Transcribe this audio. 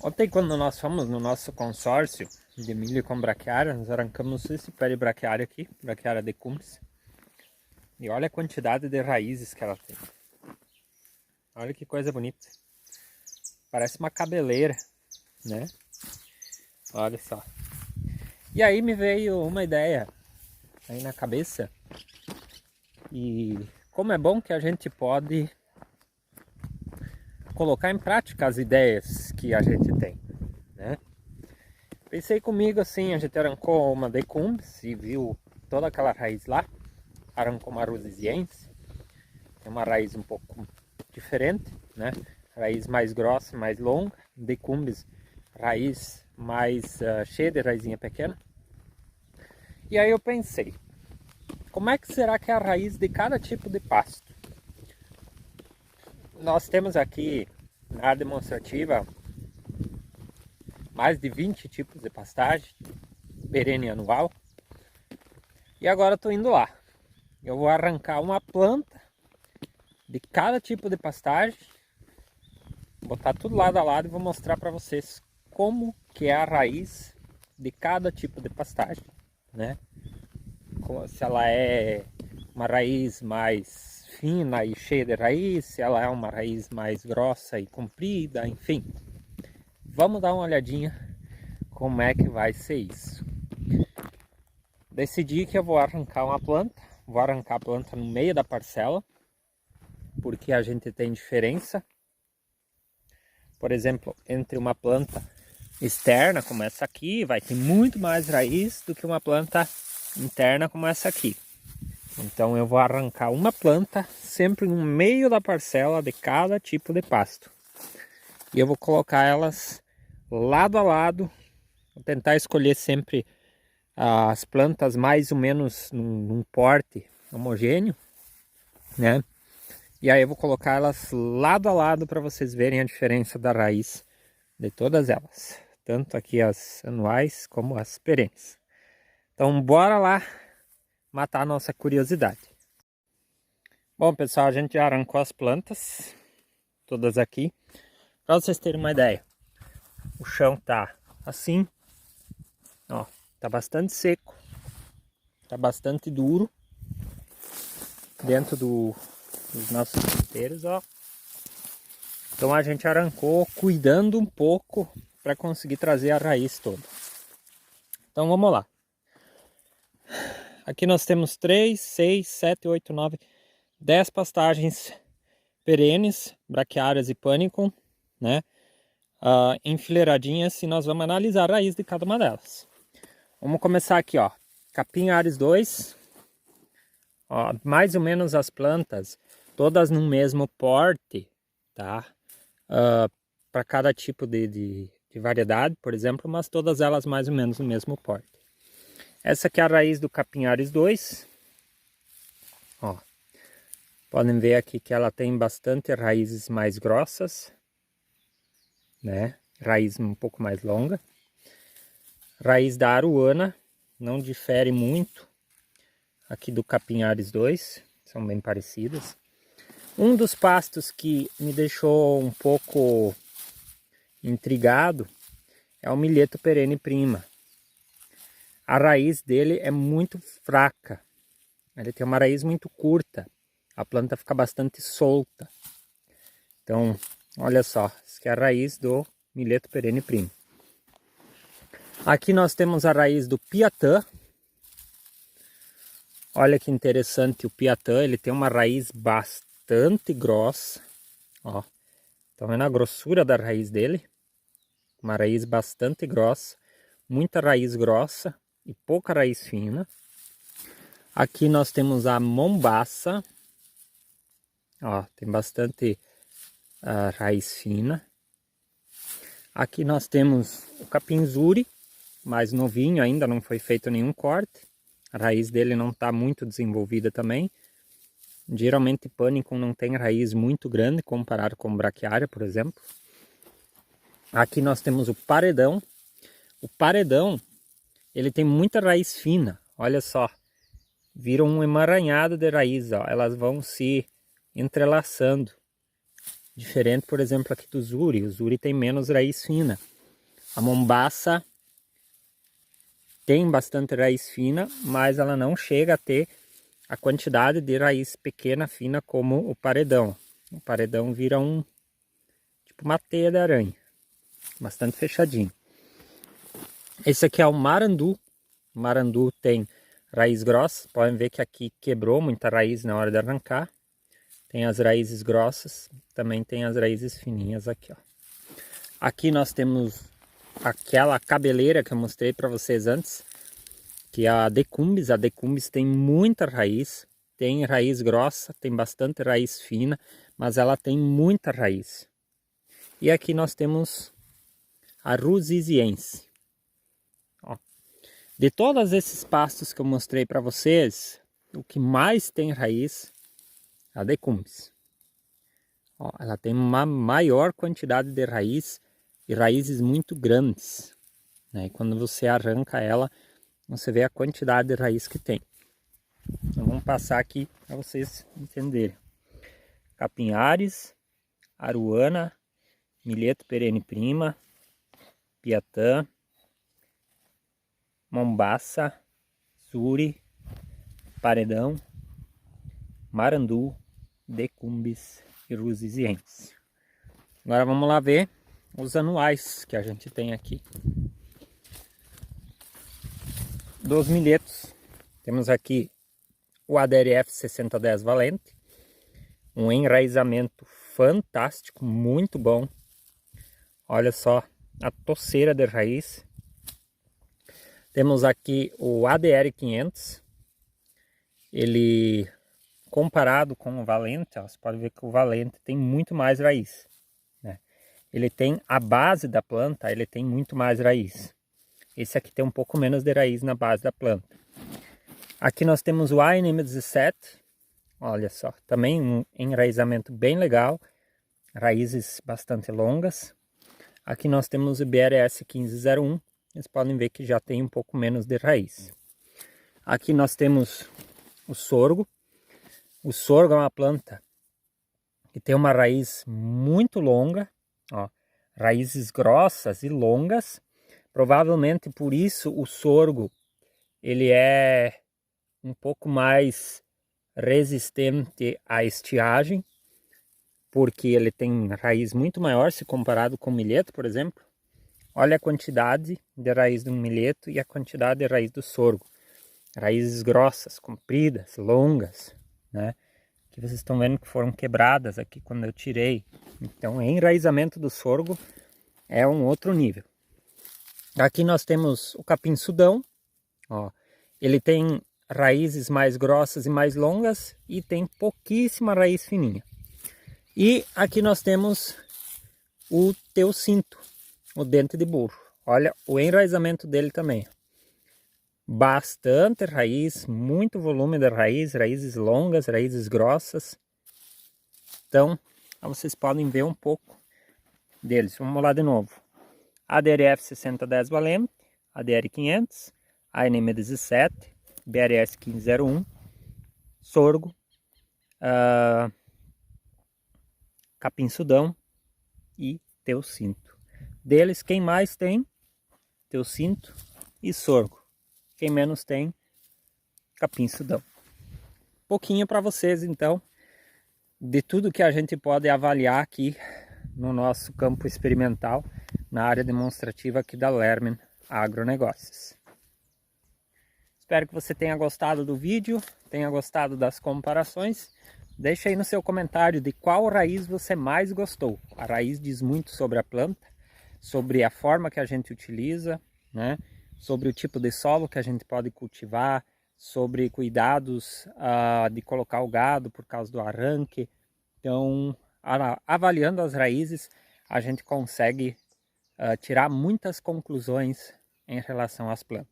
Ontem, quando nós fomos no nosso consórcio de milho com braquiária, nós arrancamos esse pé de braquiária aqui, braquiária decumbens. E olha a quantidade de raízes que ela tem. Olha que coisa bonita. Parece uma cabeleira, né? Olha só. E aí me veio uma ideia aí na cabeça. E como é bom que a gente pode colocar em prática as ideias que a gente tem, né? Pensei comigo assim, a gente arrancou uma decumbens e viu toda aquela raiz lá. Arrancou uma rosiziense, é uma raiz um pouco diferente, né? Raiz mais grossa, mais longa. Decumbens, raiz mais cheia de raizinha pequena. E aí eu pensei, como é que será que é a raiz de cada tipo de pasto? Nós temos aqui na área demonstrativa mais de 20 tipos de pastagem, perene e anual. E agora estou indo lá. Eu vou arrancar uma planta de cada tipo de pastagem, botar tudo lado a lado e vou mostrar para vocês como que é a raiz de cada tipo de pastagem, né? Se ela é uma raiz mais fina e cheia de raiz, se ela é uma raiz mais grossa e comprida, enfim. Vamos dar uma olhadinha como é que vai ser isso. Decidi que eu vou arrancar uma planta, vou arrancar a planta no meio da parcela, porque a gente tem diferença, por exemplo, entre uma planta externa como essa aqui, vai ter muito mais raiz do que uma planta interna como essa aqui. Então eu vou arrancar uma planta sempre no meio da parcela de cada tipo de pasto. E eu vou colocar elas lado a lado, vou tentar escolher sempre as plantas mais ou menos num porte homogêneo, né? E aí eu vou colocar elas lado a lado para vocês verem a diferença da raiz de todas elas. Tanto aqui as anuais como as perenes. Então bora lá matar a nossa curiosidade. Bom pessoal, a gente já arrancou as plantas, todas aqui. Para vocês terem uma ideia, o chão tá assim, ó, tá bastante seco, tá bastante duro. Dentro dos nossos canteiros, ó. Então a gente arrancou cuidando um pouco para conseguir trazer a raiz toda. Então vamos lá. Aqui nós temos 3, 6, 7, 8, 9, 10 pastagens perenes, braquiárias e panicum, né? Enfileiradinhas, e nós vamos analisar a raiz de cada uma delas. Vamos começar aqui, ó. Capim Ares 2. Ó, mais ou menos as plantas, todas no mesmo porte, tá? Para cada tipo de variedade, por exemplo, mas todas elas mais ou menos no mesmo porte. Essa aqui é a raiz do Capim Ares 2. Ó, podem ver aqui que ela tem bastante raízes mais grossas, né? Raiz um pouco mais longa. Raiz da Aruana, não difere muito aqui do Capim Ares 2, são bem parecidas. Um dos pastos que me deixou um pouco intrigado é o milheto perene prima. A raiz dele é muito fraca, ele tem uma raiz muito curta, a planta fica bastante solta. Então, olha só, essa aqui é a raiz do milheto perene prima. Aqui nós temos a raiz do piatã. Olha que interessante, o piatã, ele tem uma raiz bastante grossa, ó. Tá vendo a grossura da raiz dele? Uma raiz bastante grossa, muita raiz grossa e pouca raiz fina. Aqui nós temos a mombaça, ó, tem bastante raiz fina. Aqui nós temos o capinzuri, mais novinho ainda, não foi feito nenhum corte. A raiz dele não está muito desenvolvida também. Geralmente panicum não tem raiz muito grande comparado com braquiária, por exemplo. Aqui nós temos o paredão. O paredão, ele tem muita raiz fina, olha só. Viram um emaranhado de raiz, ó. Elas vão se entrelaçando. Diferente, por exemplo, aqui do Zuri. O Zuri tem menos raiz fina. A Mombaça tem bastante raiz fina, mas ela não chega a ter a quantidade de raiz pequena, fina, como o paredão. O paredão vira tipo uma teia de aranha. Bastante fechadinho. Esse aqui é o Marandu. O Marandu tem raiz grossa. Podem ver que aqui quebrou muita raiz na hora de arrancar. Tem as raízes grossas. Também tem as raízes fininhas aqui, ó. Aqui nós temos aquela cabeleira que eu mostrei para vocês antes, que é a Decumbis. A Decumbis tem muita raiz. Tem raiz grossa, tem bastante raiz fina, mas ela tem muita raiz. E aqui nós temos a Ruziziense. Ó. De todos esses pastos que eu mostrei para vocês, o que mais tem raiz é a Decumbis. Ó, ela tem uma maior quantidade de raiz e raízes muito grandes, né? E quando você arranca ela, você vê a quantidade de raiz que tem. Então vamos passar aqui para vocês entenderem. Capinhares, Aruana, Milheto perene prima, Piatã, Mombaça, Zuri, Paredão, Marandu, Decumbis e Ruziziense. Agora vamos lá ver os anuais que a gente tem aqui. Dos milhetos, temos aqui o ADRF 6010 Valente, um enraizamento fantástico, muito bom. Olha só a toceira de raiz. Temos aqui o ADR 500, ele comparado com o Valente, ó, você pode ver que o Valente tem muito mais raiz, né? Ele tem a base da planta, ele tem muito mais raiz. Esse aqui tem um pouco menos de raiz na base da planta. Aqui nós temos o ANM17, olha só, também um enraizamento bem legal, raízes bastante longas. Aqui nós temos o BRS 1501, vocês podem ver que já tem um pouco menos de raiz. Aqui nós temos o sorgo. O sorgo é uma planta que tem uma raiz muito longa, ó, raízes grossas e longas. Provavelmente por isso o sorgo ele é um pouco mais resistente à estiagem, porque ele tem raiz muito maior se comparado com o milheto, por exemplo. Olha a quantidade de raiz do milheto e a quantidade de raiz do sorgo. Raízes grossas, compridas, longas, né? Que vocês estão vendo que foram quebradas aqui quando eu tirei. Então, o enraizamento do sorgo é um outro nível. Aqui nós temos o capim-sudão, ó. Ele tem raízes mais grossas e mais longas e tem pouquíssima raiz fininha. E aqui nós temos o teucinto, o dente de burro. Olha o enraizamento dele também. Bastante raiz, muito volume de raiz, raízes longas, raízes grossas. Então, vocês podem ver um pouco deles. Vamos lá de novo. ADRF 6010 Valente, ADR 500, ANM 17, BRS 1501, sorgo, capim-sudão e teucinto. Deles, quem mais tem? Teucinto e sorgo. Quem menos tem? Capim-sudão. Pouquinho para vocês, então, de tudo que a gente pode avaliar aqui no nosso campo experimental, na área demonstrativa aqui da Lermen Agronegócios. Espero que você tenha gostado do vídeo, tenha gostado das comparações. Deixa aí no seu comentário de qual raiz você mais gostou. A raiz diz muito sobre a planta, sobre a forma que a gente utiliza, né? Sobre o tipo de solo que a gente pode cultivar, sobre cuidados de colocar o gado por causa do arranque. Então, avaliando as raízes, a gente consegue tirar muitas conclusões em relação às plantas.